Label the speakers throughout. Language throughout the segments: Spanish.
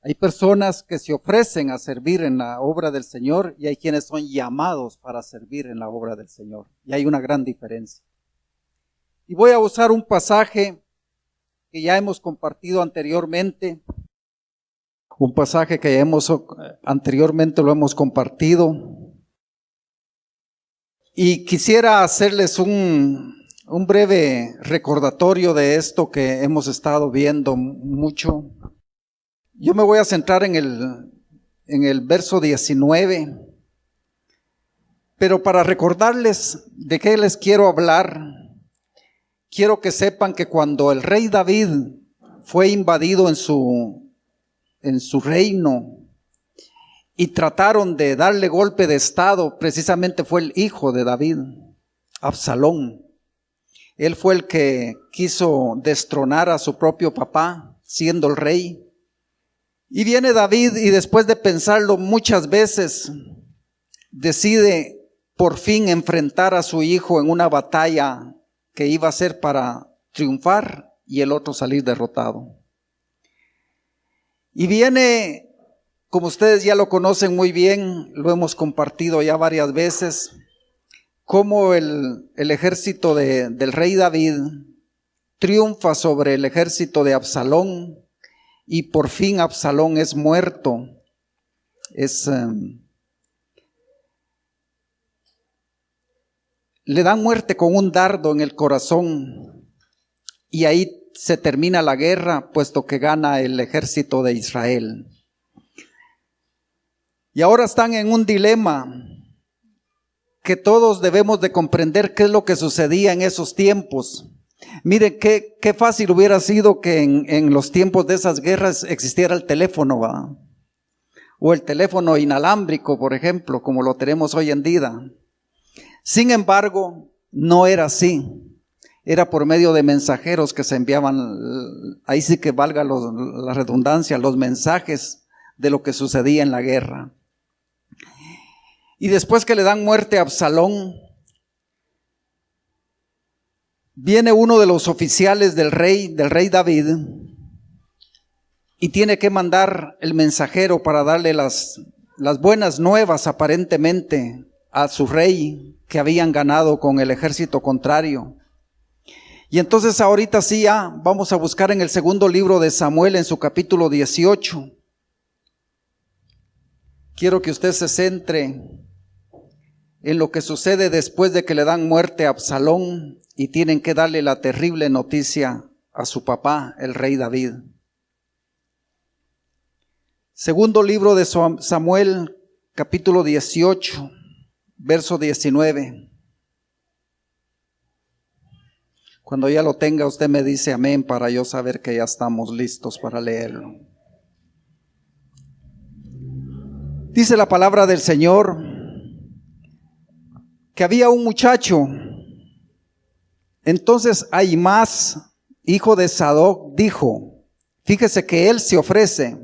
Speaker 1: Hay personas que se ofrecen a servir en la obra del Señor y hay quienes son llamados para servir en la obra del Señor. Y hay una gran diferencia. Y voy a usar un pasaje que ya hemos compartido anteriormente. Un pasaje que anteriormente lo hemos compartido. Y quisiera hacerles un breve recordatorio de esto que hemos estado viendo mucho. Yo me voy a centrar en el verso 19, pero para recordarles de qué les quiero hablar, quiero que sepan que cuando el rey David fue invadido en su reino y trataron de darle golpe de estado, precisamente fue el hijo de David, Absalón. Él fue el que quiso destronar a su propio papá, siendo el rey. Y viene David y después de pensarlo muchas veces, decide por fin enfrentar a su hijo en una batalla que iba a ser para triunfar y el otro salir derrotado. Y viene, como ustedes ya lo conocen muy bien, lo hemos compartido ya varias veces, cómo el ejército del rey David triunfa sobre el ejército de Absalón. Y por fin Absalón es muerto. Le dan muerte con un dardo en el corazón. Y ahí se termina la guerra, puesto que gana el ejército de Israel. Y ahora están en un dilema que todos debemos de comprender qué es lo que sucedía en esos tiempos. Miren, qué fácil hubiera sido que en los tiempos de esas guerras existiera el teléfono, ¿va? O el teléfono inalámbrico, por ejemplo, como lo tenemos hoy en día. Sin embargo, no era así. Era por medio de mensajeros que se enviaban, ahí sí que valga la redundancia, los mensajes de lo que sucedía en la guerra. Y después que le dan muerte a Absalón, viene uno de los oficiales del rey David, y tiene que mandar el mensajero para darle las buenas nuevas aparentemente a su rey que habían ganado con el ejército contrario. Y entonces ahorita sí ya vamos a buscar en el segundo libro de Samuel en su capítulo 18. Quiero que usted se centre en lo que sucede después de que le dan muerte a Absalón y tienen que darle la terrible noticia a su papá, el rey David. Segundo libro de Samuel, capítulo 18, verso 19. Cuando ya lo tenga, usted me dice amén para yo saber que ya estamos listos para leerlo. Dice la palabra del Señor que había un muchacho. Entonces Ahimás, hijo de Sadoc, dijo, fíjese que él se ofrece,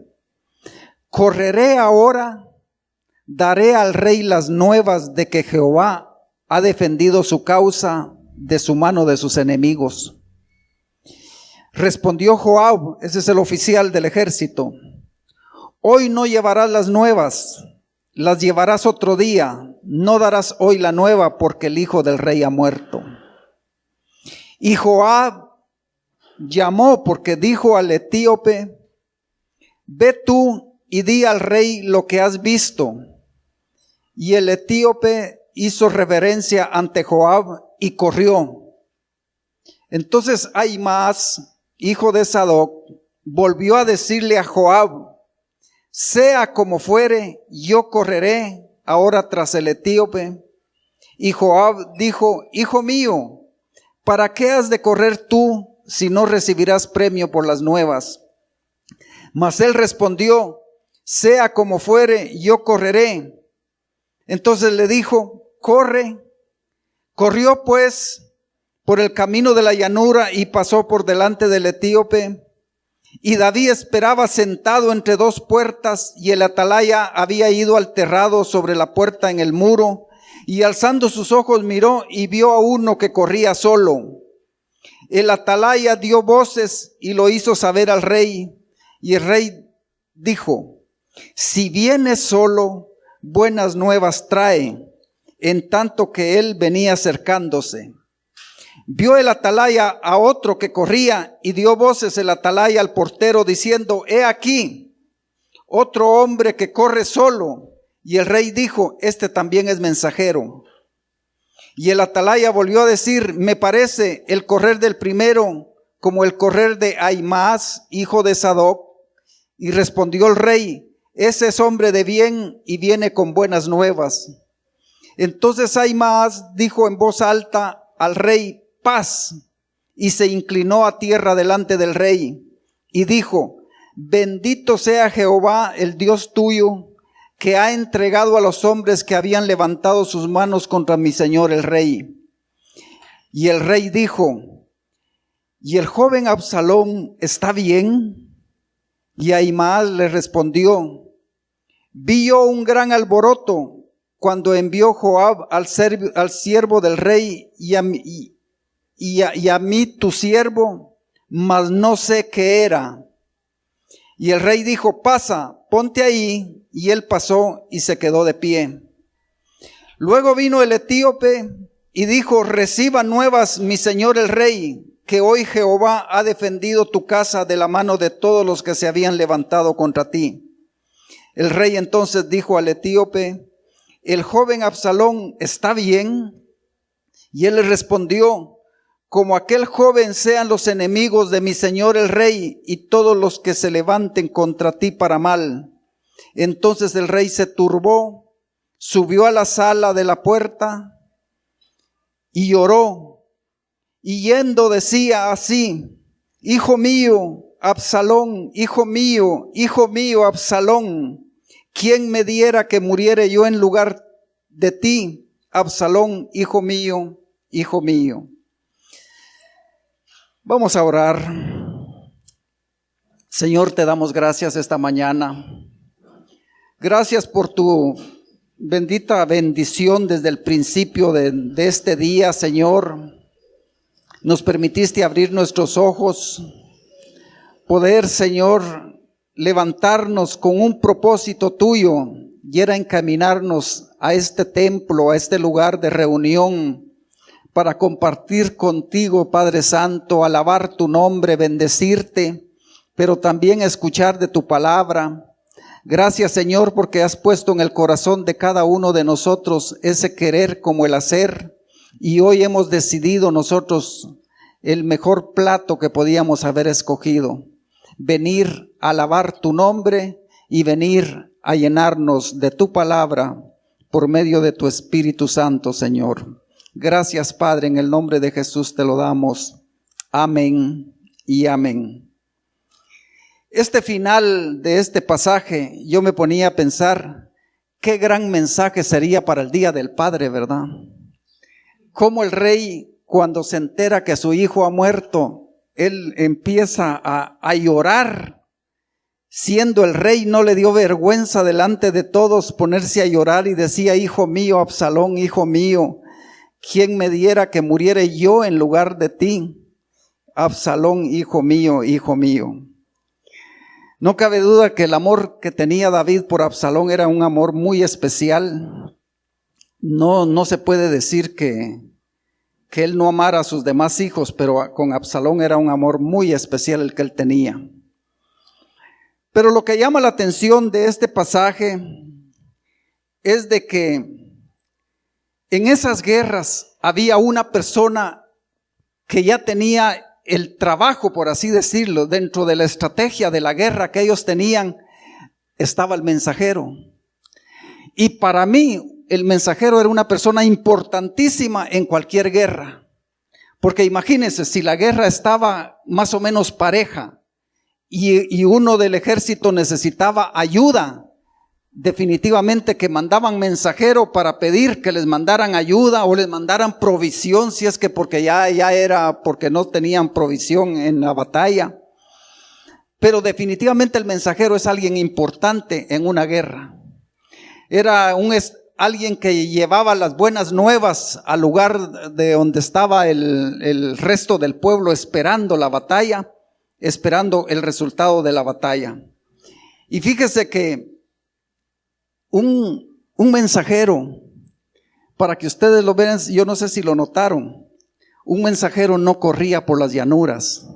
Speaker 1: correré ahora, daré al rey las nuevas de que Jehová ha defendido su causa de su mano de sus enemigos. Respondió Joab, ese es el oficial del ejército, hoy no llevarás las nuevas, las llevarás otro día, no darás hoy la nueva porque el hijo del rey ha muerto. Y Joab llamó porque dijo al etíope, ve tú y di al rey lo que has visto. Y el etíope hizo reverencia ante Joab y corrió. Entonces Ahimás, hijo de Sadoc, volvió a decirle a Joab, sea como fuere, yo correré ahora tras el etíope. Y Joab dijo, hijo mío, ¿para qué has de correr tú si no recibirás premio por las nuevas? Mas él respondió, sea como fuere, yo correré. Entonces le dijo, corre. Corrió pues por el camino de la llanura y pasó por delante del etíope. Y David esperaba sentado entre dos puertas, y el atalaya había ido al terrado sobre la puerta en el muro, y alzando sus ojos miró y vio a uno que corría solo. El atalaya dio voces y lo hizo saber al rey, y el rey dijo: si viene solo, buenas nuevas trae. En tanto que él venía acercándose, vio el atalaya a otro que corría, y dio voces el atalaya al portero diciendo: he aquí otro hombre que corre solo. Y el rey dijo: este también es mensajero. Y el atalaya volvió a decir: me parece el correr del primero como el correr de Ahimaas, hijo de Sadoc. Y respondió el rey: ese es hombre de bien y viene con buenas nuevas. Entonces Ahimaas dijo en voz alta al rey: paz. Y se inclinó a tierra delante del rey y dijo: bendito sea Jehová, el Dios tuyo, que ha entregado a los hombres que habían levantado sus manos contra mi señor el rey. Y el rey dijo: ¿y el joven Absalón está bien? Y Ahimaas le respondió: vi yo un gran alboroto cuando envió Joab al siervo del rey y a mí tu siervo, mas no sé qué era. Y el rey dijo: pasa, ponte ahí. Y él pasó y se quedó de pie. Luego vino el etíope y dijo: reciba nuevas mi señor el rey, que hoy Jehová ha defendido tu casa de la mano de todos los que se habían levantado contra ti. El rey entonces dijo al etíope: ¿el joven Absalón está bien? Y él le respondió: como aquel joven sean los enemigos de mi señor el rey y todos los que se levanten contra ti para mal. Entonces el rey se turbó, subió a la sala de la puerta y lloró, y yendo decía así: hijo mío, Absalón, hijo mío, Absalón, ¿quién me diera que muriere yo en lugar de ti, Absalón, hijo mío, hijo mío? Vamos a orar. Señor, te damos gracias esta mañana. Gracias por tu bendita bendición desde el principio de este día, Señor. Nos permitiste abrir nuestros ojos, poder, Señor, levantarnos con un propósito tuyo, y era encaminarnos a este templo, a este lugar de reunión, para compartir contigo, Padre Santo, alabar tu nombre, bendecirte, pero también escuchar de tu palabra. Gracias, Señor, porque has puesto en el corazón de cada uno de nosotros ese querer como el hacer, y hoy hemos decidido nosotros el mejor plato que podíamos haber escogido: venir a alabar tu nombre y venir a llenarnos de tu palabra por medio de tu Espíritu Santo, Señor. Gracias, Padre, en el nombre de Jesús te lo damos. Amén y amén. Este final de este pasaje, yo me ponía a pensar, qué gran mensaje sería para el Día del Padre, ¿verdad? Cómo el rey, cuando se entera que su hijo ha muerto, él empieza a llorar. Siendo el rey, no le dio vergüenza delante de todos ponerse a llorar y decía: hijo mío, Absalón, hijo mío, ¿quién me diera que muriere yo en lugar de ti, Absalón, hijo mío, hijo mío? No cabe duda que el amor que tenía David por Absalón era un amor muy especial. No se puede decir que él no amara a sus demás hijos, pero con Absalón era un amor muy especial el que él tenía. Pero lo que llama la atención de este pasaje es de que en esas guerras había una persona que ya tenía el trabajo, por así decirlo, dentro de la estrategia de la guerra que ellos tenían, estaba el mensajero. Y para mí, el mensajero era una persona importantísima en cualquier guerra. Porque imagínense, si la guerra estaba más o menos pareja y uno del ejército necesitaba ayuda, definitivamente que mandaban mensajero para pedir que les mandaran ayuda o les mandaran provisión, si es que porque ya era porque no tenían provisión en la batalla. Pero definitivamente el mensajero es alguien importante en una guerra. Era alguien que llevaba las buenas nuevas al lugar de donde estaba el resto del pueblo esperando la batalla, esperando el resultado de la batalla. Y fíjese que un mensajero, para que ustedes lo vean, yo no sé si lo notaron, un mensajero no corría por las llanuras.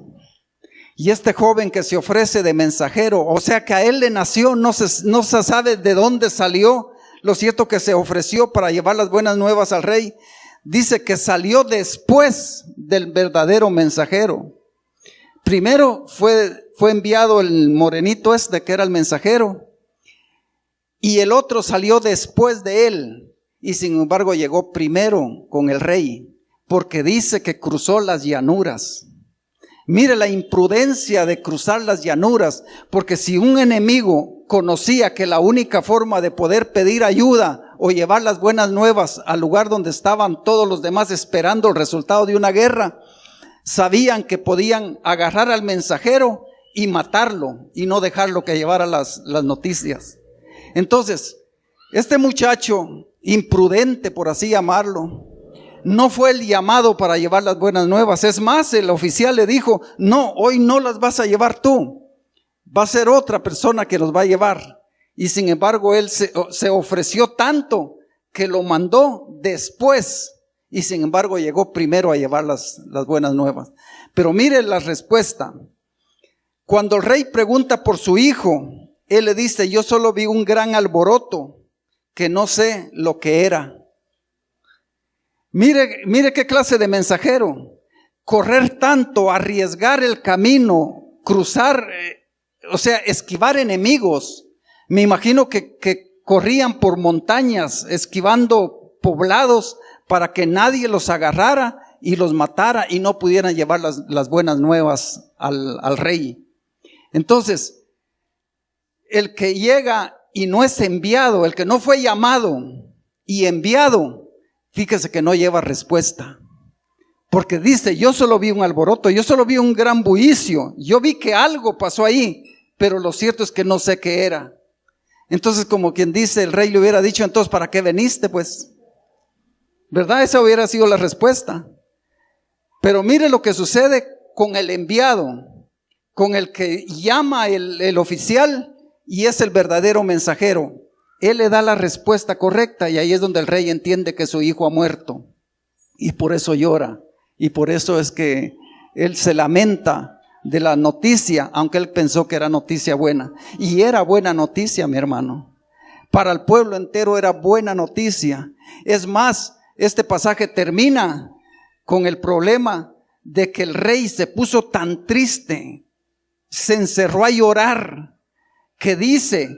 Speaker 1: Y este joven que se ofrece de mensajero, o sea que a él le nació, no se sabe de dónde salió, lo cierto que se ofreció para llevar las buenas nuevas al rey. Dice que salió después del verdadero mensajero. Primero fue enviado el morenito que era el mensajero, y el otro salió después de él, y sin embargo llegó primero con el rey, porque dice que cruzó las llanuras. Mire la imprudencia de cruzar las llanuras, porque si un enemigo conocía que la única forma de poder pedir ayuda o llevar las buenas nuevas al lugar donde estaban todos los demás esperando el resultado de una guerra, sabían que podían agarrar al mensajero y matarlo y no dejarlo que llevara las noticias. Entonces, este muchacho imprudente, por así llamarlo, no fue el llamado para llevar las buenas nuevas. Es más, el oficial le dijo: no, hoy no las vas a llevar tú, va a ser otra persona que los va a llevar. Y sin embargo él se ofreció tanto que lo mandó después, y sin embargo llegó primero a llevar las buenas nuevas. Pero mire la respuesta. Cuando el rey pregunta por su hijo, él le dice: yo solo vi un gran alboroto que no sé lo que era. Mire qué clase de mensajero. Correr tanto, arriesgar el camino, cruzar, esquivar enemigos. Me imagino que corrían por montañas, esquivando poblados para que nadie los agarrara y los matara y no pudieran llevar las buenas nuevas al rey. Entonces, el que llega y no es enviado, el que no fue llamado y enviado, fíjese que no lleva respuesta, porque dice: yo solo vi un alboroto, yo solo vi un gran bullicio, yo vi que algo pasó ahí, pero lo cierto es que no sé qué era. Entonces, como quien dice, el rey le hubiera dicho: entonces, ¿para qué veniste pues? ¿Verdad? Esa hubiera sido la respuesta. Pero mire lo que sucede con el enviado, con el que llama el oficial y es el verdadero mensajero. Él le da la respuesta correcta, y ahí es donde el rey entiende que su hijo ha muerto, y por eso llora, y por eso es que él se lamenta de la noticia, aunque él pensó que era noticia buena. Y era buena noticia, mi hermano. Para el pueblo entero era buena noticia. Es más, este pasaje termina con el problema de que el rey se puso tan triste, se encerró a llorar, que dice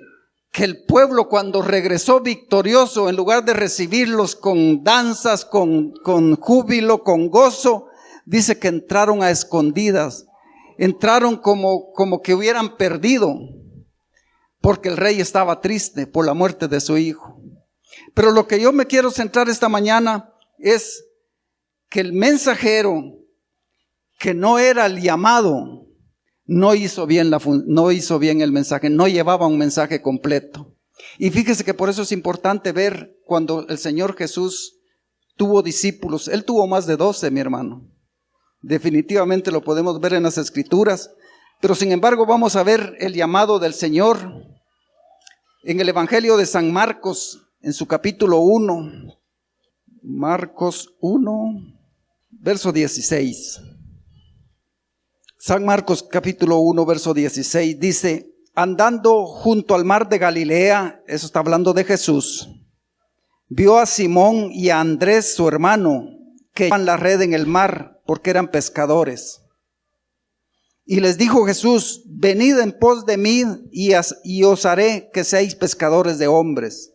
Speaker 1: que el pueblo, cuando regresó victorioso, en lugar de recibirlos con danzas, con júbilo, con gozo, dice que entraron a escondidas, entraron como que hubieran perdido, porque el rey estaba triste por la muerte de su hijo. Pero lo que yo me quiero centrar esta mañana es que el mensajero, que no era el llamado, no hizo bien el mensaje, no llevaba un mensaje completo. Y fíjese que por eso es importante ver cuando el Señor Jesús tuvo discípulos. Él tuvo más de 12, mi hermano. Definitivamente lo podemos ver en las Escrituras. Pero sin embargo vamos a ver el llamado del Señor en el Evangelio de San Marcos, en su capítulo 1. Marcos 1, verso 16. San Marcos capítulo 1, verso 16 dice: andando junto al mar de Galilea, eso está hablando de Jesús, vio a Simón y a Andrés su hermano, que echaban la red en el mar porque eran pescadores. Y les dijo Jesús: venid en pos de mí y os haré que seáis pescadores de hombres.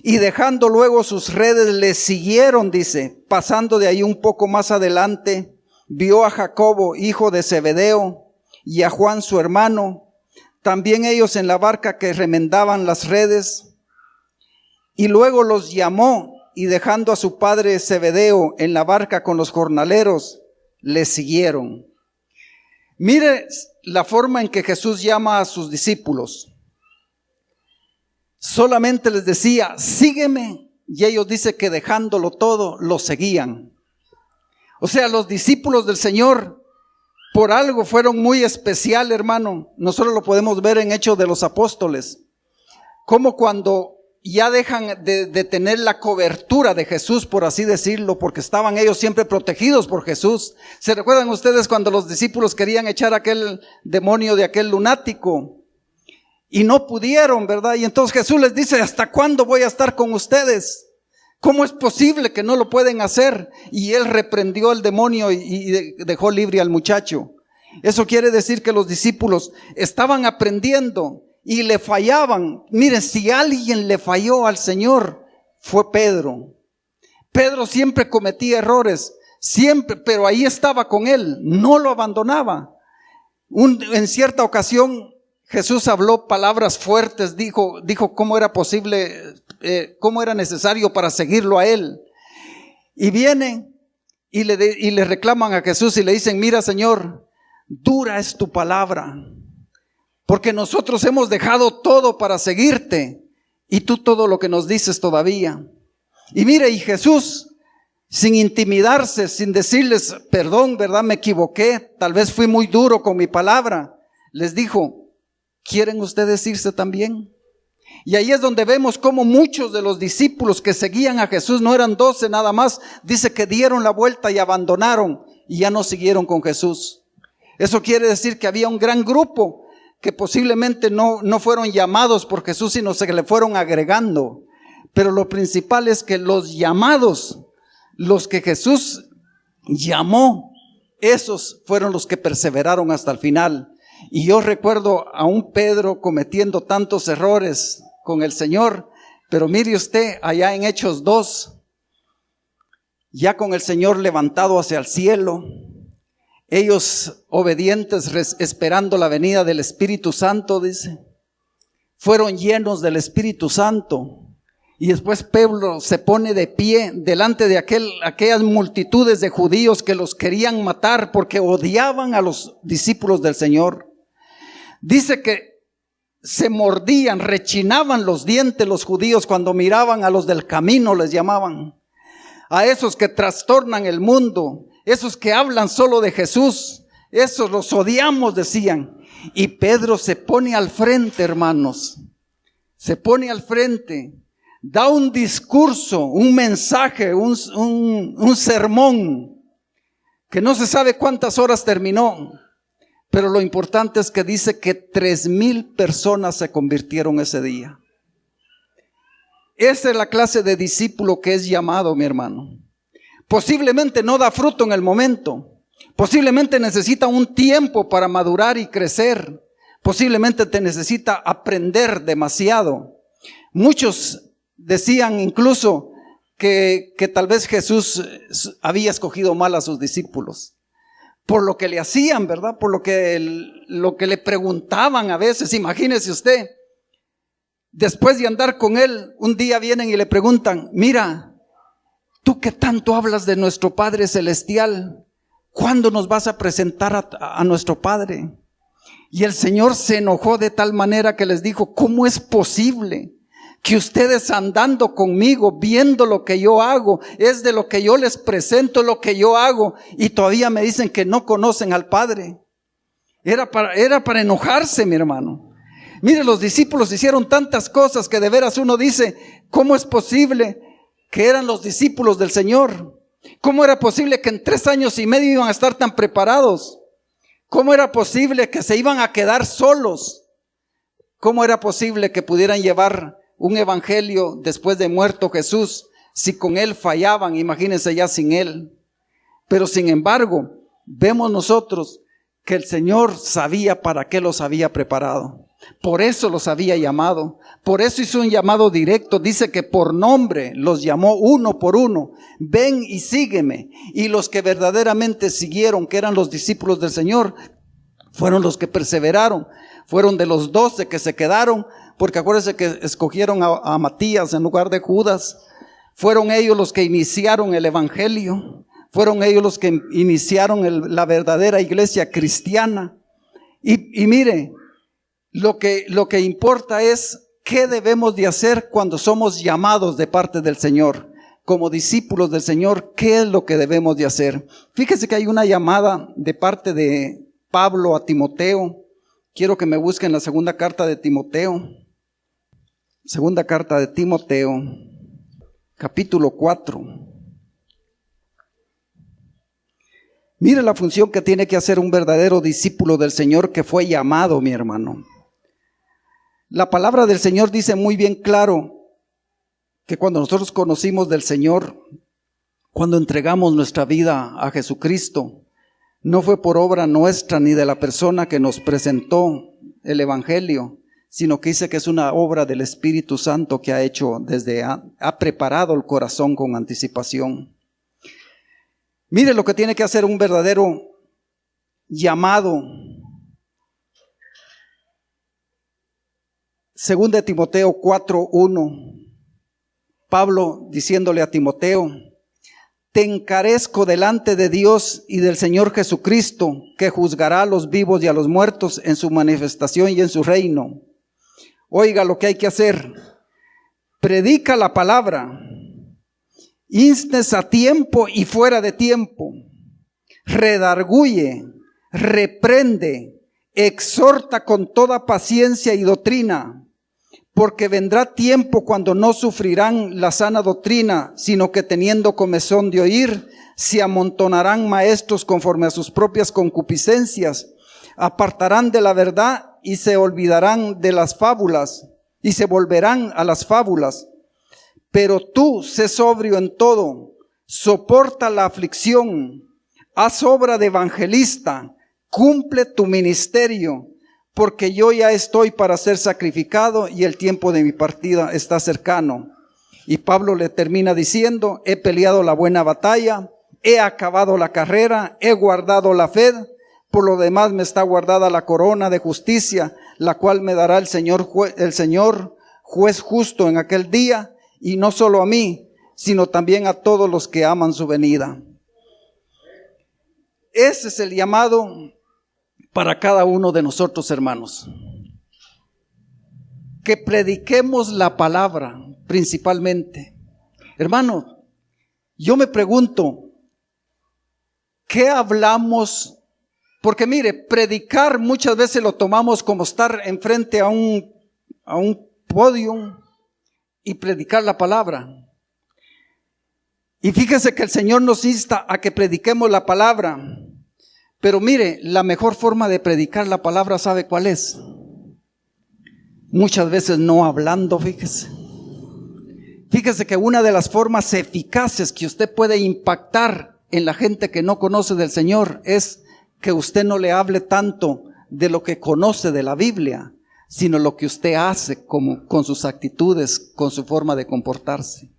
Speaker 1: Y dejando luego sus redes, les siguieron, dice. Pasando de ahí un poco más adelante, vio a Jacobo, hijo de Zebedeo, y a Juan su hermano, también ellos en la barca que remendaban las redes. Y luego los llamó, y dejando a su padre Zebedeo en la barca con los jornaleros, le siguieron. Mire la forma en que Jesús llama a sus discípulos. Solamente les decía: sígueme, y ellos dicen que dejándolo todo, lo seguían. O sea, los discípulos del Señor por algo fueron muy especial, hermano. Nosotros lo podemos ver en Hechos de los Apóstoles. Como cuando ya dejan de tener la cobertura de Jesús, por así decirlo, porque estaban ellos siempre protegidos por Jesús. ¿Se recuerdan ustedes cuando los discípulos querían echar a aquel demonio de aquel lunático? Y no pudieron, ¿verdad? Y entonces Jesús les dice, ¿hasta cuándo voy a estar con ustedes? ¿Cómo es posible que no lo pueden hacer? Y él reprendió al demonio y dejó libre al muchacho. Eso quiere decir que los discípulos estaban aprendiendo y le fallaban. Miren, si alguien le falló al Señor, fue Pedro. Pedro siempre cometía errores, siempre, pero ahí estaba con él, no lo abandonaba. En cierta ocasión Jesús habló palabras fuertes, dijo cómo era posible, cómo era necesario para seguirlo a él. Y vienen y le reclaman a Jesús y le dicen, mira Señor, dura es tu palabra, porque nosotros hemos dejado todo para seguirte y tú todo lo que nos dices todavía. Y mire, y Jesús, sin intimidarse, sin decirles, perdón, ¿verdad? Me equivoqué, tal vez fui muy duro con mi palabra, les dijo, ¿quieren ustedes irse también? Y ahí es donde vemos cómo muchos de los discípulos que seguían a Jesús, no eran 12 nada más, dice que dieron la vuelta y abandonaron y ya no siguieron con Jesús. Eso quiere decir que había un gran grupo que posiblemente no fueron llamados por Jesús, sino que le fueron agregando. Pero lo principal es que los llamados, los que Jesús llamó, esos fueron los que perseveraron hasta el final. Y yo recuerdo a un Pedro cometiendo tantos errores con el Señor, pero mire usted, allá en Hechos 2, ya con el Señor levantado hacia el cielo, ellos obedientes, esperando la venida del Espíritu Santo, dice, fueron llenos del Espíritu Santo. Y después Pedro se pone de pie delante de aquellas multitudes de judíos que los querían matar porque odiaban a los discípulos del Señor. Dice que se mordían, rechinaban los dientes los judíos cuando miraban a los del camino, les llamaban. A esos que trastornan el mundo, esos que hablan solo de Jesús, esos los odiamos, decían. Y Pedro se pone al frente, hermanos, se pone al frente, da un discurso, un mensaje, un sermón, que no se sabe cuántas horas terminó, pero lo importante es que dice que 3,000 personas se convirtieron ese día. Esa es la clase de discípulo que es llamado, mi hermano. Posiblemente no da fruto en el momento, posiblemente necesita un tiempo para madurar y crecer, posiblemente te necesita aprender demasiado. Muchos decían incluso que tal vez Jesús había escogido mal a sus discípulos, por lo que le hacían, ¿verdad? Por lo que le preguntaban a veces. Imagínese usted, después de andar con él, un día vienen y le preguntan, mira, tú que tanto hablas de nuestro Padre Celestial, ¿cuándo nos vas a presentar a nuestro Padre? Y el Señor se enojó de tal manera que les dijo, ¿cómo es posible que ustedes andando conmigo, viendo lo que yo hago, es de lo que yo les presento, lo que yo hago, y todavía me dicen que no conocen al Padre? Era para enojarse, mi hermano. Mire, los discípulos hicieron tantas cosas que de veras uno dice, ¿cómo es posible que eran los discípulos del Señor? ¿Cómo era posible que en 3 años y medio iban a estar tan preparados? ¿Cómo era posible que se iban a quedar solos? ¿Cómo era posible que pudieran llevar un evangelio después de muerto Jesús? Si con él fallaban, imagínense ya sin él. Pero sin embargo, vemos nosotros que el Señor sabía para qué los había preparado. Por eso los había llamado, por eso hizo un llamado directo. Dice que por nombre los llamó uno por uno, ven y sígueme. Y los que verdaderamente siguieron, que eran los discípulos del Señor, fueron los que perseveraron. Fueron de los 12 que se quedaron, porque acuérdense que escogieron a Matías en lugar de Judas. Fueron ellos los que iniciaron el evangelio, fueron ellos los que iniciaron la verdadera iglesia cristiana. Y mire, lo que importa es qué debemos de hacer cuando somos llamados de parte del Señor. Como discípulos del Señor, ¿qué es lo que debemos de hacer? Fíjese que hay una llamada de parte de Pablo a Timoteo. Quiero que me busquen la segunda carta de Timoteo. Segunda carta de Timoteo, capítulo 4. Mire la función que tiene que hacer un verdadero discípulo del Señor que fue llamado, mi hermano. La palabra del Señor dice muy bien claro que cuando nosotros conocimos del Señor, cuando entregamos nuestra vida a Jesucristo, no fue por obra nuestra ni de la persona que nos presentó el Evangelio, sino que dice que es una obra del Espíritu Santo que ha hecho ha preparado el corazón con anticipación. Mire lo que tiene que hacer un verdadero llamado. Segunda de Timoteo 4:1. Pablo diciéndole a Timoteo: te encarezco delante de Dios y del Señor Jesucristo, que juzgará a los vivos y a los muertos en su manifestación y en su reino. Oiga lo que hay que hacer. Predica la palabra. Instes a tiempo y fuera de tiempo. Redarguye, reprende, exhorta con toda paciencia y doctrina. Porque vendrá tiempo cuando no sufrirán la sana doctrina, sino que teniendo comezón de oír, se amontonarán maestros conforme a sus propias concupiscencias, apartarán de la verdad y se olvidarán de las fábulas, y se volverán a las fábulas. Pero tú sé sobrio en todo, soporta la aflicción, haz obra de evangelista, cumple tu ministerio, porque yo ya estoy para ser sacrificado y el tiempo de mi partida está cercano. Y Pablo le termina diciendo: he peleado la buena batalla, he acabado la carrera, he guardado la fe, por lo demás me está guardada la corona de justicia, la cual me dará el Señor juez justo en aquel día, y no solo a mí, sino también a todos los que aman su venida. Ese es el llamado para cada uno de nosotros, hermanos. Que prediquemos la palabra principalmente. Hermano, yo me pregunto, ¿qué hablamos? Porque mire, predicar muchas veces lo tomamos como estar enfrente a un podio y predicar la palabra. Y fíjese que el Señor nos insta a que prediquemos la palabra. Pero mire, la mejor forma de predicar la palabra, ¿sabe cuál es? Muchas veces no hablando, fíjese. Fíjese que una de las formas eficaces que usted puede impactar en la gente que no conoce del Señor es que usted no le hable tanto de lo que conoce de la Biblia, sino lo que usted hace con sus actitudes, con su forma de comportarse.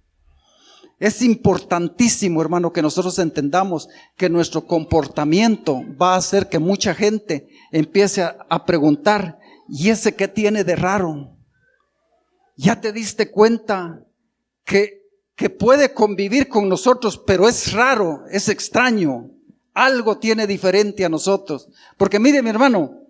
Speaker 1: Es importantísimo, hermano, que nosotros entendamos que nuestro comportamiento va a hacer que mucha gente empiece a preguntar: ¿y ese qué tiene de raro? ¿Ya te diste cuenta que puede convivir con nosotros, pero es raro, es extraño? Algo tiene diferente a nosotros. Porque mire, mi hermano,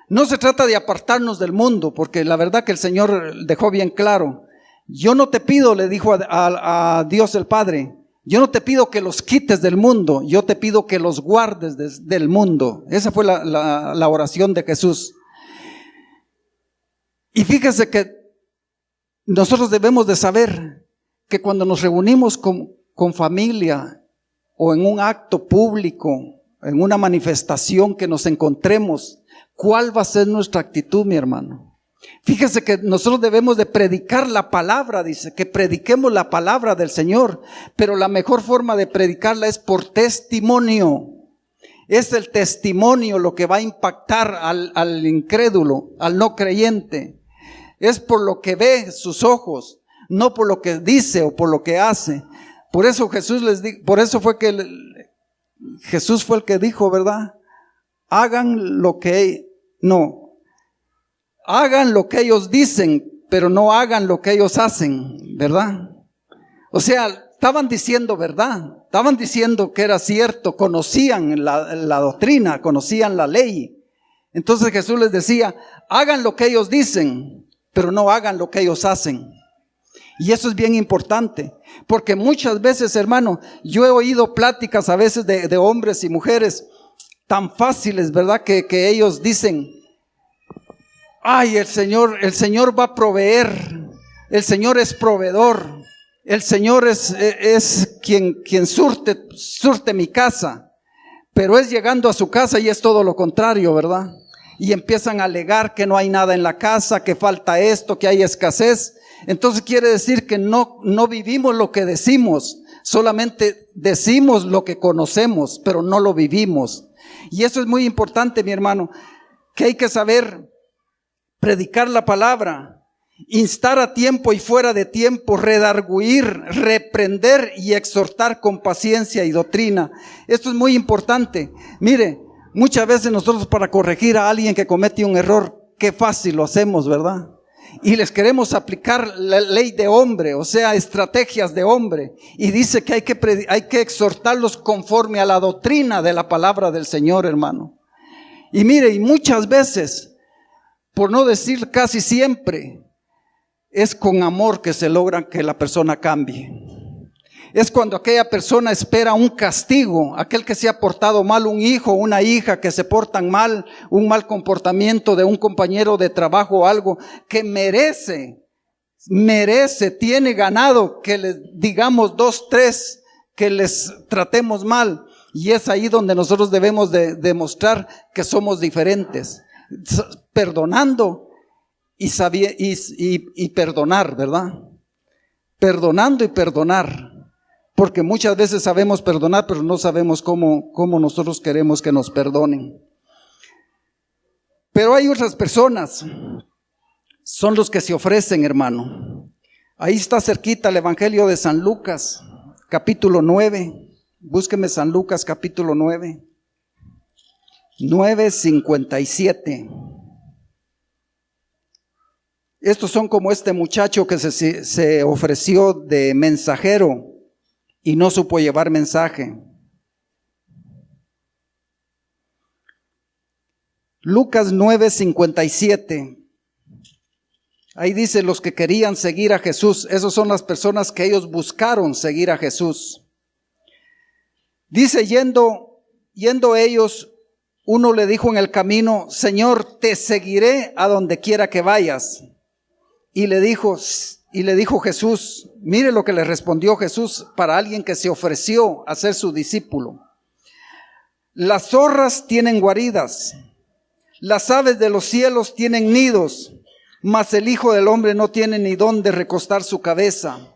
Speaker 1: no se trata de apartarnos del mundo, porque la verdad que el Señor dejó bien claro: yo no te pido, le dijo a Dios el Padre, yo no te pido que los quites del mundo, yo te pido que los guardes del mundo. Esa fue la oración de Jesús. Y fíjese que nosotros debemos de saber que cuando nos reunimos con familia o en un acto público, en una manifestación que nos encontremos, ¿cuál va a ser nuestra actitud, mi hermano? Fíjese que nosotros debemos de predicar la palabra, dice, que prediquemos la palabra del Señor, pero la mejor forma de predicarla es por testimonio. Es el testimonio lo que va a impactar al incrédulo, al no creyente. Es por lo que ve sus ojos, no por lo que dice o por lo que hace. Por eso Jesús Jesús fue el que dijo, ¿verdad? Hagan lo que ellos dicen, pero no hagan lo que ellos hacen, ¿verdad? O sea, estaban diciendo verdad, estaban diciendo que era cierto, conocían la doctrina, conocían la ley. Entonces Jesús les decía: hagan lo que ellos dicen, pero no hagan lo que ellos hacen. Y eso es bien importante, porque muchas veces, hermano, yo he oído pláticas a veces de hombres y mujeres tan fáciles, ¿verdad? Que ellos dicen, ay, el Señor va a proveer, el Señor es proveedor, el Señor es quien surte mi casa. Pero es llegando a su casa y es todo lo contrario, ¿verdad? Y empiezan a alegar que no hay nada en la casa, que falta esto, que hay escasez. Entonces quiere decir que no vivimos lo que decimos, solamente decimos lo que conocemos, pero no lo vivimos. Y eso es muy importante, mi hermano, que hay que saber predicar la palabra, instar a tiempo y fuera de tiempo, redarguir, reprender y exhortar con paciencia y doctrina. Esto es muy importante. Mire, muchas veces nosotros para corregir a alguien que comete un error, qué fácil lo hacemos, ¿verdad? Y les queremos aplicar la ley de hombre, o sea, estrategias de hombre. Y dice que hay que exhortarlos conforme a la doctrina de la palabra del Señor, hermano. Y mire, y muchas veces, por no decir casi siempre, es con amor que se logra que la persona cambie. Es cuando aquella persona espera un castigo, aquel que se ha portado mal, un hijo o una hija que se portan mal, un mal comportamiento de un compañero de trabajo o algo que merece, tiene ganado que les digamos 2, 3, que les tratemos mal. Y es ahí donde nosotros debemos de demostrar que somos diferentes, perdonando y perdonar, ¿verdad? Perdonando y perdonar. Porque muchas veces sabemos perdonar, pero no sabemos cómo nosotros queremos que nos perdonen. Pero hay otras personas, son los que se ofrecen, hermano. Ahí está cerquita el Evangelio de San Lucas, capítulo 9. Búsqueme San Lucas, capítulo 9. 9:57. Estos son como este muchacho que se ofreció de mensajero y no supo llevar mensaje. Lucas 9:57. Ahí dice los que querían seguir a Jesús. Esas son las personas que ellos buscaron seguir a Jesús. Dice, yendo ellos, uno le dijo en el camino, Señor, te seguiré a donde quiera que vayas. Y le dijo Jesús, mire lo que le respondió Jesús para alguien que se ofreció a ser su discípulo. Las zorras tienen guaridas, las aves de los cielos tienen nidos, mas el Hijo del Hombre no tiene ni dónde recostar su cabeza.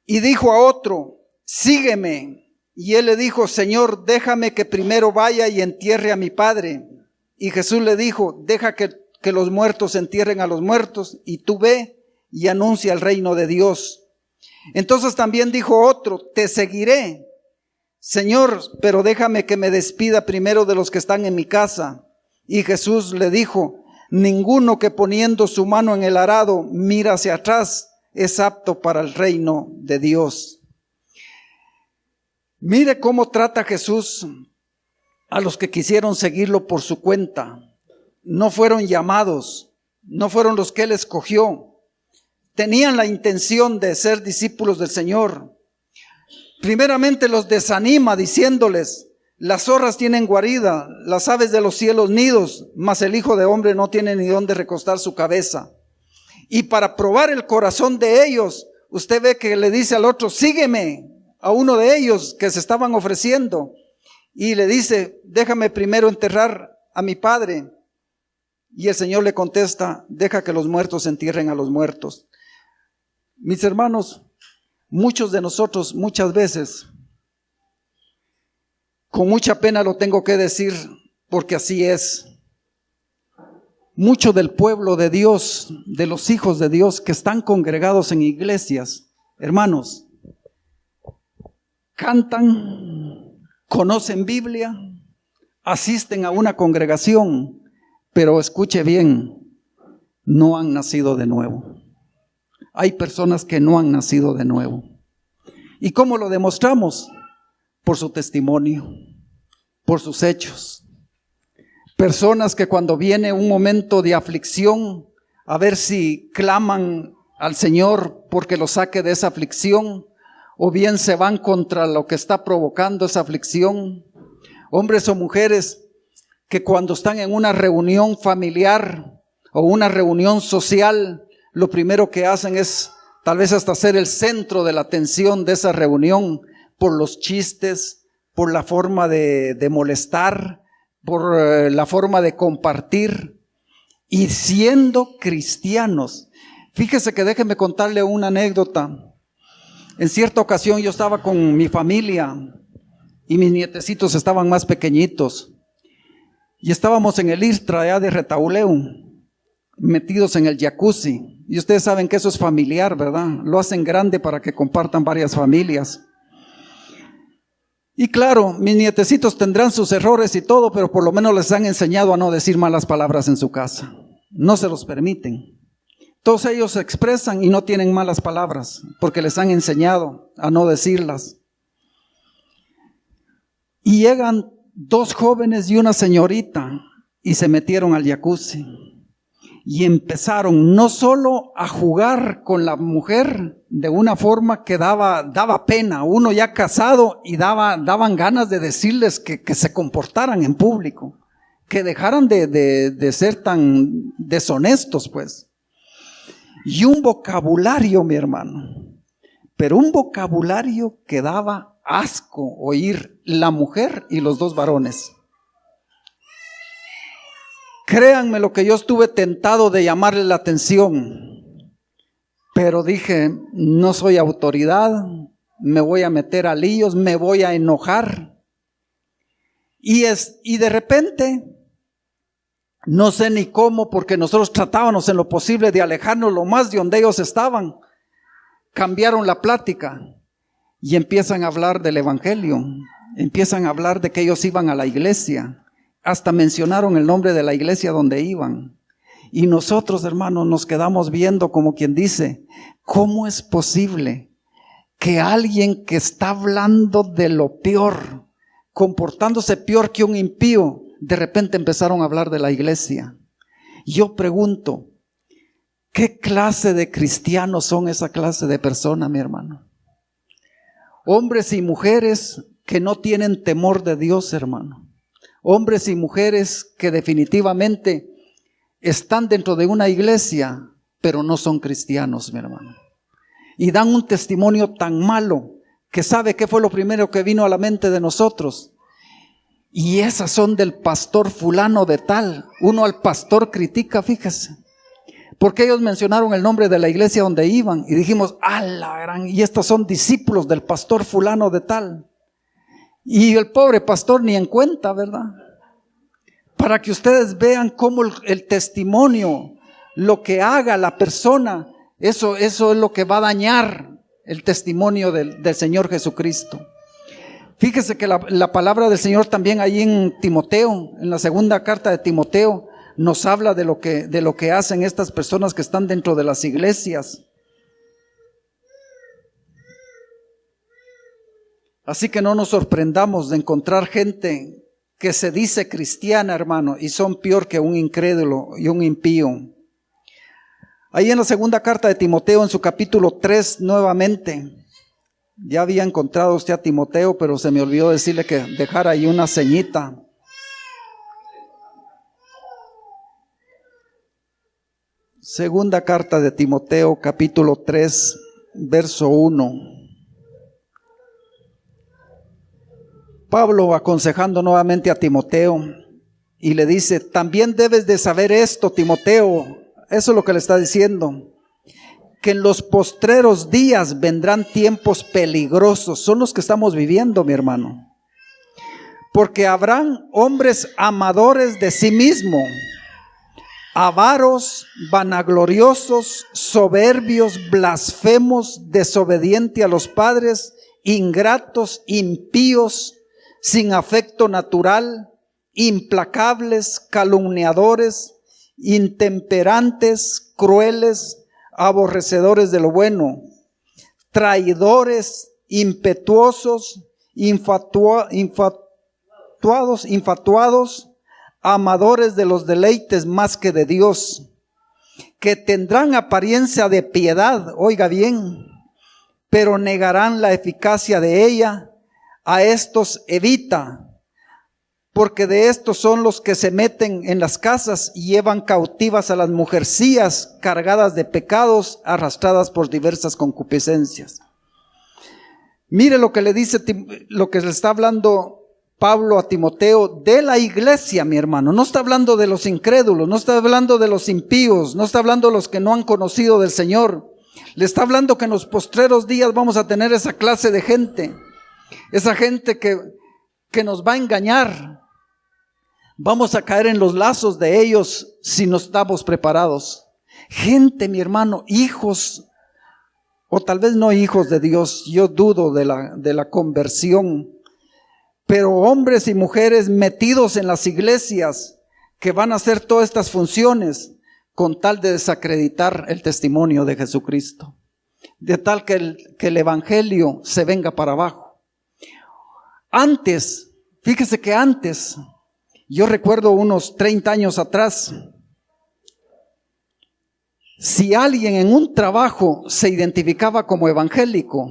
Speaker 1: Y dijo a otro, sígueme. Y él le dijo, Señor, déjame que primero vaya y entierre a mi padre. Y Jesús le dijo, deja que los muertos entierren a los muertos, y tú ve y anuncia el reino de Dios. Entonces también dijo otro, te seguiré, Señor, pero déjame que me despida primero de los que están en mi casa. Y Jesús le dijo, ninguno que poniendo su mano en el arado mira hacia atrás es apto para el reino de Dios. Mire cómo trata Jesús a los que quisieron seguirlo por su cuenta. No fueron llamados, no fueron los que Él escogió. Tenían la intención de ser discípulos del Señor. Primeramente los desanima diciéndoles, las zorras tienen guarida, las aves de los cielos nidos, mas el Hijo de Hombre no tiene ni dónde recostar su cabeza. Y para probar el corazón de ellos, usted ve que le dice al otro, sígueme, a uno de ellos que se estaban ofreciendo. Y le dice, déjame primero enterrar a mi padre. Y el Señor le contesta, deja que los muertos entierren a los muertos. Mis hermanos, muchos de nosotros muchas veces, con mucha pena lo tengo que decir, porque así es. Mucho del pueblo de Dios, de los hijos de Dios que están congregados en iglesias, hermanos, cantan, conocen Biblia, asisten a una congregación, pero escuche bien, no han nacido de nuevo. Hay personas que no han nacido de nuevo. ¿Y cómo lo demostramos? Por su testimonio, por sus hechos. Personas que cuando viene un momento de aflicción, a ver si claman al Señor porque lo saque de esa aflicción, o bien se van contra lo que está provocando esa aflicción, Hombres o mujeres que cuando están en una reunión familiar o una reunión social, lo primero que hacen es tal vez hasta ser el centro de la atención de esa reunión por los chistes, por la forma de molestar, por la forma de compartir. Y siendo cristianos, fíjese que déjeme contarle una anécdota. En cierta ocasión yo estaba con mi familia y mis nietecitos estaban más pequeñitos. Y estábamos en el Istra allá de Retauleu, metidos en el jacuzzi. Y ustedes saben que eso es familiar, ¿verdad? Lo hacen grande para que compartan varias familias. Y claro, mis nietecitos tendrán sus errores y todo, pero por lo menos les han enseñado a no decir malas palabras en su casa. No se los permiten. Todos ellos se expresan y no tienen malas palabras, porque les han enseñado a no decirlas. Y llegan 2 jóvenes y una señorita y se metieron al jacuzzi. Y empezaron no solo a jugar con la mujer de una forma que daba pena, uno ya casado, y daban ganas de decirles que se comportaran en público, que dejaran de ser tan deshonestos, pues. Y un vocabulario, mi hermano, pero un vocabulario que daba asco oír la mujer y los 2 varones. Créanme lo que yo estuve tentado de llamarle la atención, pero dije, no soy autoridad, me voy a meter a líos, me voy a enojar. Y de repente, no sé ni cómo, porque nosotros tratábamos en lo posible de alejarnos lo más de donde ellos estaban, cambiaron la plática y empiezan a hablar del evangelio, empiezan a hablar de que ellos iban a la iglesia. Hasta mencionaron el nombre de la iglesia donde iban. Y nosotros, hermanos, nos quedamos viendo como quien dice, ¿cómo es posible que alguien que está hablando de lo peor, comportándose peor que un impío, de repente empezaron a hablar de la iglesia? Yo pregunto, ¿qué clase de cristianos son esa clase de personas, mi hermano? Hombres y mujeres que no tienen temor de Dios, hermano. Hombres y mujeres que definitivamente están dentro de una iglesia, pero no son cristianos, mi hermano. Y dan un testimonio tan malo que sabe qué fue lo primero que vino a la mente de nosotros. Y esas son del pastor fulano de tal. Uno al pastor critica, fíjese. Porque ellos mencionaron el nombre de la iglesia donde iban y dijimos, ¡ah, la gran! Y estos son discípulos del pastor fulano de tal. Y el pobre pastor ni en cuenta, ¿verdad? Para que ustedes vean cómo el testimonio, lo que haga la persona, eso es lo que va a dañar el testimonio del Señor Jesucristo. Fíjese que la palabra del Señor también ahí en Timoteo, en la 2ª carta de Timoteo, nos habla de lo que hacen estas personas que están dentro de las iglesias. Así que no nos sorprendamos de encontrar gente que se dice cristiana, hermano, y son peor que un incrédulo y un impío. Ahí en la 2ª carta de Timoteo, en su capítulo 3, nuevamente, ya había encontrado usted a Timoteo, pero se me olvidó decirle que dejara ahí una ceñita. Segunda carta de Timoteo, capítulo 3, verso 1. Pablo aconsejando nuevamente a Timoteo y le dice, también debes de saber esto, Timoteo. Eso es lo que le está diciendo, que en los postreros días vendrán tiempos peligrosos. Son los que estamos viviendo, mi hermano. Porque habrán hombres amadores de sí mismos, avaros, vanagloriosos, soberbios, blasfemos, desobedientes a los padres, ingratos, impíos, sin afecto natural, implacables, calumniadores, intemperantes, crueles, aborrecedores de lo bueno, traidores, impetuosos, infatuados, amadores de los deleites más que de Dios, que tendrán apariencia de piedad, oiga bien, pero negarán la eficacia de ella. A estos evita, porque de estos son los que se meten en las casas y llevan cautivas a las mujercías cargadas de pecados, arrastradas por diversas concupiscencias. Mire lo que le dice, lo que le está hablando Pablo a Timoteo de la iglesia, mi hermano. No está hablando de los incrédulos, no está hablando de los impíos, no está hablando de los que no han conocido del Señor. Le está hablando que en los postreros días vamos a tener esa clase de gente, esa gente que nos va a engañar. Vamos a caer en los lazos de ellos si no estamos preparados. Gente, mi hermano, hijos, o tal vez no hijos de Dios, yo dudo de la conversión, pero hombres y mujeres metidos en las iglesias que van a hacer todas estas funciones con tal de desacreditar el testimonio de Jesucristo, de tal que el evangelio se venga para abajo. Antes, fíjese que antes, yo recuerdo unos 30 años atrás, si alguien en un trabajo se identificaba como evangélico,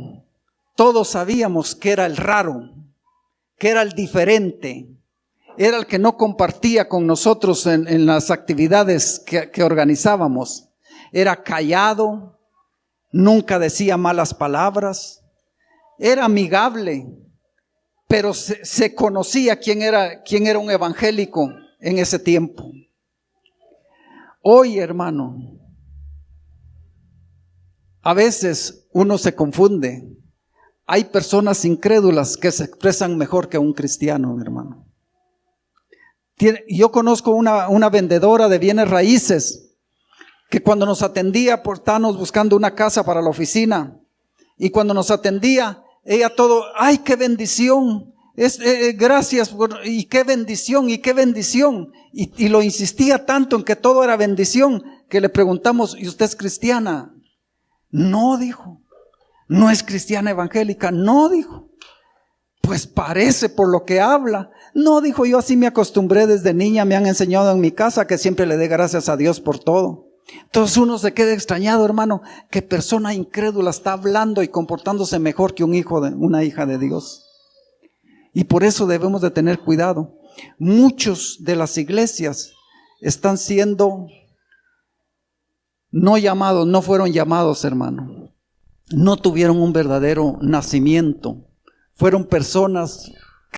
Speaker 1: todos sabíamos que era el raro, que era el diferente, era el que no compartía con nosotros en las actividades que organizábamos. Era callado, nunca decía malas palabras, era amigable, pero se conocía quién era un evangélico en ese tiempo. Hoy, hermano, a veces uno se confunde. Hay personas incrédulas que se expresan mejor que un cristiano, mi hermano. Yo conozco una vendedora de bienes raíces que cuando nos atendía, estábamos buscando una casa para la oficina, y cuando nos atendía, ella todo, ¡ay, qué bendición! Gracias, y qué bendición, y qué bendición. Y lo insistía tanto en que todo era bendición, que le preguntamos, ¿y usted es cristiana? No, dijo. No es cristiana evangélica. No, dijo. Pues parece por lo que habla. No, dijo, yo así me acostumbré desde niña, me han enseñado en mi casa que siempre le dé gracias a Dios por todo. Entonces uno se queda extrañado, hermano, que persona incrédula está hablando y comportándose mejor que una hija de Dios. Y por eso debemos de tener cuidado. Muchos de las iglesias están siendo no llamados, no fueron llamados, hermano. No tuvieron un verdadero nacimiento. Fueron personas